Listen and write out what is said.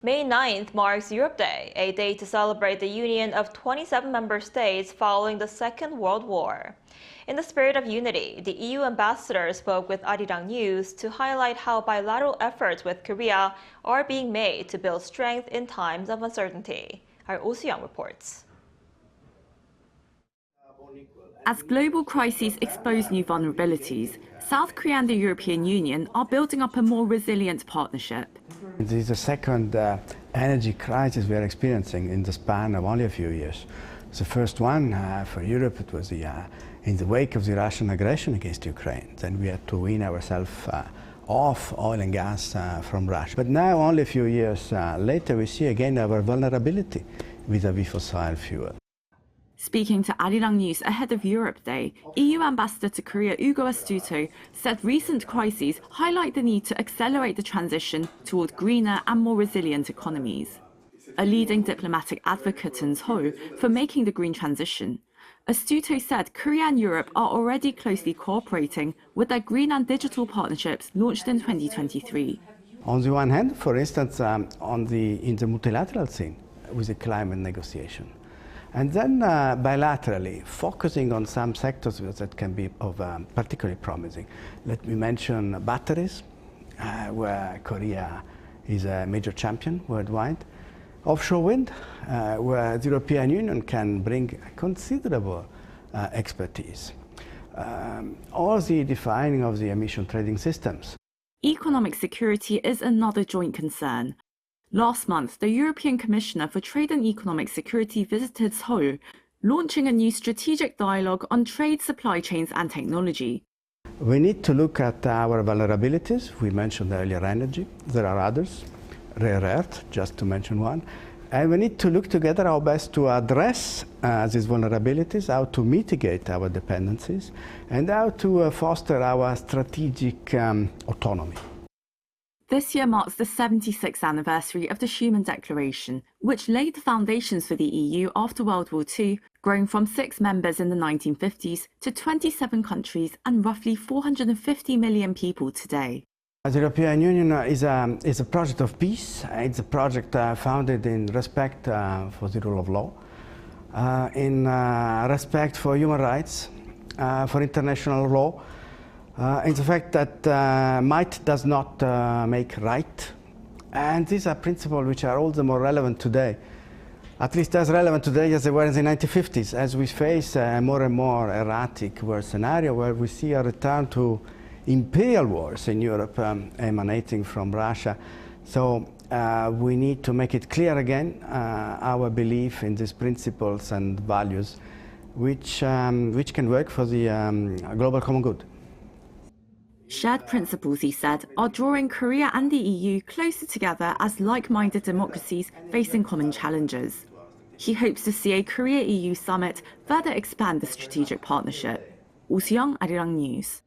May 9th marks Europe Day, a day to celebrate the union of 27 member states following the Second World War. In the spirit of unity, the EU ambassador spoke with ArirangNews to highlight how bilateral efforts with Korea are being made to build strength in times of uncertainty. Our Soo-young reports. As global crises expose new vulnerabilities, South Korea and the European Union are building up a more resilient partnership. This is the second energy crisis we are experiencing in the span of only a few years. The first one for Europe, it was in the wake of the Russian aggression against Ukraine. Then we had to wean ourselves off oil and gas from Russia. But now, only a few years later, we see again our vulnerability vis-à-vis fossil fuel. Speaking to ArirangNews ahead of Europe Day, EU Ambassador to Korea Ugo Astuto said recent crises highlight the need to accelerate the transition toward greener and more resilient economies. A leading diplomatic advocate in Seoul for making the green transition, Astuto said Korea and Europe are already closely cooperating with their green and digital partnerships launched in 2023. On the one hand, for instance, in the multilateral scene with the climate negotiation. And then bilaterally, focusing on some sectors that can be particularly promising. Let me mention batteries, where Korea is a major champion worldwide. Offshore wind, where the European Union can bring considerable expertise. Or the defining of the emission trading systems. Economic security is another joint concern. Last month, the European Commissioner for Trade and Economic Security visited Seoul, launching a new strategic dialogue on trade, supply chains and technology. We need to look at our vulnerabilities. We mentioned earlier energy. There are others, rare earth, just to mention one. And we need to look together how best to address these vulnerabilities, how to mitigate our dependencies, and how to foster our strategic autonomy. This year marks the 76th anniversary of the Schuman Declaration, which laid the foundations for the EU after World War II, growing from 6 members in the 1950s to 27 countries and roughly 450 million people today. The European Union is a project of peace. It's a project founded in respect for the rule of law, in respect for human rights, for international law, in the fact that might does not make right. And these are principles which are all the more relevant today, at least as relevant today as they were in the 1950s, as we face a more and more erratic world scenario where we see a return to imperial wars in Europe emanating from Russia. So we need to make it clear again our belief in these principles and values which can work for the global common good. Shared principles, he said, are drawing Korea and the EU closer together as like-minded democracies facing common challenges. He hopes to see a Korea-EU summit further expand the strategic partnership. Soo-young, ArirangNews.